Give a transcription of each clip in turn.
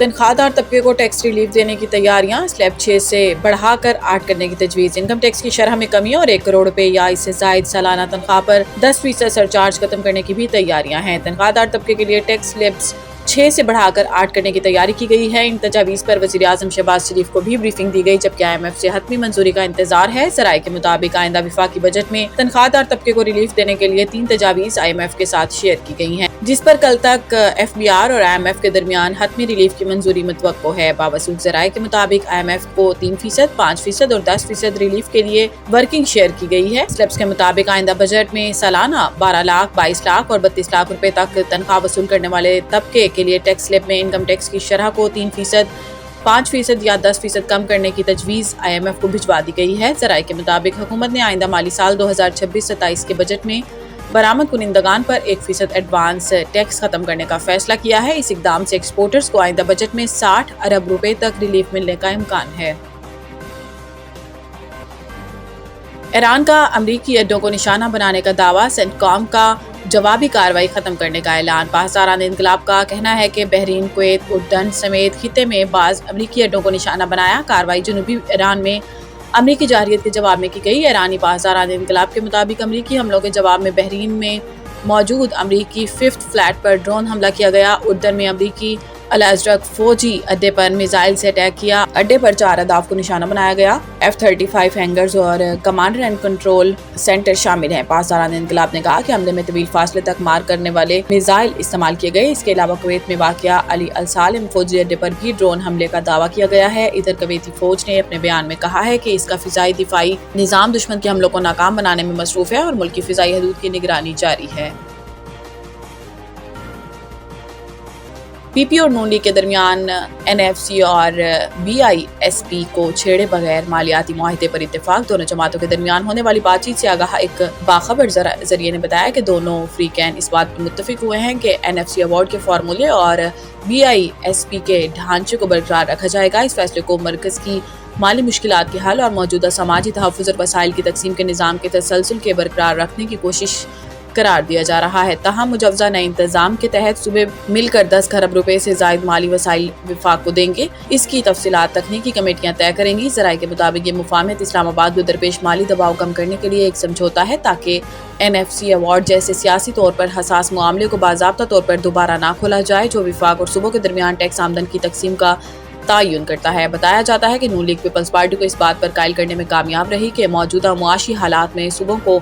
तनख्वाहदार तबके को tax relief देने की तैयारियां, स्लैब 6 से बढ़ाकर 8 करने की तजवीज़। इनकम टैक्स की शरह में कमी और 1 करोड़ रुपए या इससे जायद सालाना तनख्वाह पर 10% सरचार्ज खत्म करने की भी तैयारियां हैं। तनख्वाहदार तबके के लिए टैक्स स्लैब्स 6 से बढ़ाकर 8 करने की तैयारी की गई है। इन तजावीज़ पर वज़ीर आज़म शहबाज शरीफ को भी ब्रीफिंग दी गई, जबकि IMF से हतमी मंजूरी का इंतजार है। ज़राए के मुताबिक आइंदा वफाकी बजट में तनख्वाहदार तबके को रिलीफ देने के लिए 3 तजावीज़ IMF के साथ शेयर की गई हैं, जिस पर कल तक FBR और IMF के दरमियान हतमी रिलीफ की मंजूरी मुतवक्को है। बावसूख ज़राए के मुताबिक IMF को 3%, 5% और 10% रिलीफ के लिए वर्किंग शेयर की गई है। स्लैब्स के मुताबिक आइंदा बजट में सालाना 12 लाख, 22 लाख और 32 लाख रुपए तक तनख्वाह वसूल करने वाले तबके के लिए टैक्स स्लैब में इनकम टैक्स की शरह को 3%, 5% या 10% कम करने की तजवीज़ IMF को भिजवा दी गई है। ज़राए के मुताबिक हुकूमत ने आइंदा माली साल 2026-27 के बजट में बरामद कुनिंदगान पर 1% एडवांस टैक्स खत्म करने का फैसला किया है। इस इकदाम से एक्सपोर्टर्स को आइंदा बजट में 60 अरब रुपए तक रिलीफ मिलने का इम्कान है। ईरान का अमरीकी अड्डों को निशाना बनाने का दावा, सेंटकॉम का जवाबी कार्रवाई खत्म करने का ऐलान। पाकिस्तान इनकलाब का कहना है कि बहरीन, कुवैत, उर्दन समेत खिते में बाज अमरीकी अड्डों को निशाना बनाया। कार्रवाई जनूबी ईरान में अमरीकी जारहियत के जवाब में की गई। ईरानी पाकिस्तान इनकलाब के मुताबिक अमरीकी हमलों के जवाब में बहरीन में मौजूद अमरीकी 5th फ्लैट पर ड्रोन हमला किया गया। उर्दन में अमरीकी अल-अज़रक फौजी अड्डे पर मिसाइल से अटैक किया। अड्डे पर 4 अहदाफ को निशाना बनाया गया। F-35 हैंगर्स और कमांडर एंड कंट्रोल सेंटर शामिल हैं। पाकिस्तान इनकलाब ने कहा कि हमले में तवील फासले तक मार करने वाले मिसाइल इस्तेमाल किए गए। इसके अलावा कुवैत में वाक़िया अली अल सालिम फौजी अड्डे पर भी ड्रोन हमले का दावा किया गया है। इधर कुवैती फौज ने अपने बयान में कहा है कि इसका फिजाई दिफाई निज़ाम दुश्मन के हमलों को नाकाम बनाने में मसरूफ है और मुल्क की फिजाई हदूद की निगरानी जारी है। PP और नून लीग के दरमियान NFC और BISP को छेड़े बगैर मालियाती मुआहिदे पर इत्तेफाक। दोनों जमातों के दरमियान होने वाली बातचीत से आगाह एक बाखबर जरिए ने बताया कि दोनों फ्रीकैन इस बात पर मुत्तफिक हुए हैं कि NFC अवार्ड के फार्मूले और BISP के ढांचे को बरकरार रखा जाएगा। इस फैसले को मरकज़ की माली मुश्किलात के हल और मौजूदा समाजी तहफ़्फ़ुज़ और वसाइल की तकसीम के निज़ाम के तसलसल के बरकरार रखने की कोशिश करार दिया जा रहा है। ताहम मुजवजा नए इंतजाम के तहत सुबह मिलकर 10 खरब रुपए से जायद माली वसाइल विफाक को देंगे। इसकी तफसीलात तकनीकी कमेटियां तय करेंगी। ज़राए के मुताबिक ये मुफाहमत इस्लामाबाद को दरपेश माली दबाव कम करने के लिए एक समझौता है, ताकि NFC अवार्ड जैसे सियासी तौर पर हसास मामले को बाज़ाब्ता तौर पर दोबारा ना खोला जाए, जो विफाक और सूबों के दरमियान टैक्स आमदन की तकसीम का तयन करता है। बताया जाता है कि नून लीग पीपल्स पार्टी को इस बात पर कायल करने में कामयाब रही कि मौजूदा मुआशी हालात में सूबों को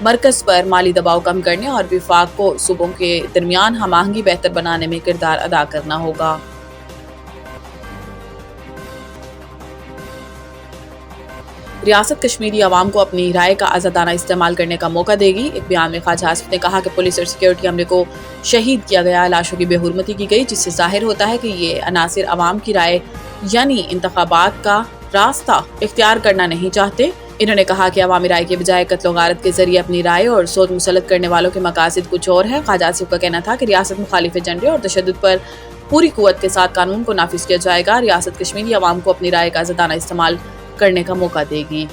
मरकज़ पर माली दबाव कम करने और विफाक को सूबों के दरमियान हम आहंगी बेहतर बनाने में किरदार अदा करना होगा। रियासत कश्मीरी अवाम को अपनी राय का आज़ादाना इस्तेमाल करने का मौका देगी। एक बयान में ख्वाजा आसिफ ने कहा कि पुलिस और सिक्योरिटी अमले को शहीद किया गया, लाशों की बेहुरमती की गई, जिससे जाहिर होता है कि ये अनासिर अवाम की राय यानी इंतखाबात का रास्ता इख्तियार करना नहीं चाहते। इन्होंने कहा कि अवामी राय के बजाय कत्ल गारत के जरिए अपनी राय और सोच मुसलत करने वालों के मकासद कुछ और है। ख्वाजा आसिफ का कहना था कि रियासत मुखालिफ एजेंडे और तशद्दुद पर पूरी कुव्वत के साथ कानून को नाफिज किया जाएगा। रियासत कश्मीरी अवाम को अपनी राय का आज़ादाना इस्तेमाल करने का मौका देगी।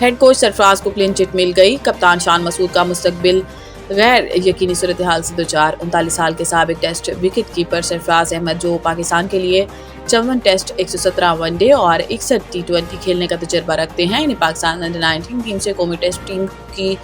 हेड कोच सरफराज को क्लीन चिट मिल गई। कप्तान शान मसूद का मुस्तकबिल गैर यकीनी सूरत हाल से दोचार। 39 साल के साबिक test wicket keeper Sarfaraz Ahmed, जो पाकिस्तान के लिए 54 टेस्ट, 117 वनडे और 61 T20 खेलने का तजुर्बा रखते हैं, इन्हें पाकिस्तान अंडर-19 टीम से कौमी टेस्ट टीम की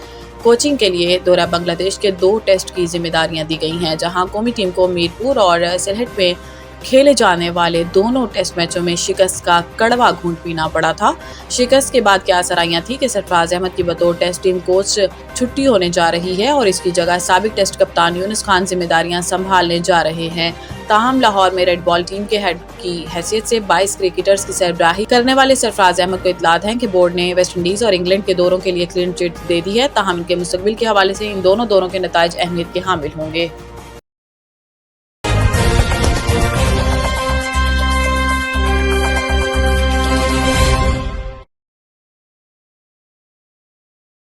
कोचिंग के लिए दौरा बांग्लादेश के 2 टेस्ट की जिम्मेदारियां दी गई हैं, जहां कौमी टीम को मीरपुर और सिलहट में खेले जाने वाले दोनों टेस्ट मैचों में शिकस्त का कड़वा घूंट पीना पड़ा था। शिकस्त के बाद क्या सराहियां थी कि सरफराज अहमद की बतौर टेस्ट टीम कोच छुट्टी होने जा रही है और इसकी जगह साबिक टेस्ट कप्तान यूनुस खान जिम्मेदारियां संभालने जा रहे हैं। ताहम लाहौर में रेड बॉल टीम के हेड की हैसियत से 22 क्रिकेटर्स की सरबराही करने वाले सरफराज अहमद को इत्तलात है कि बोर्ड ने वेस्ट इंडीज और इंग्लैंड के दौरों के लिए क्लीन चिट दे दी है। ताहम इनके मुस्तकबिल के हवाले से इन दोनों दौरों के नताइज अहमियत के हामिल होंगे।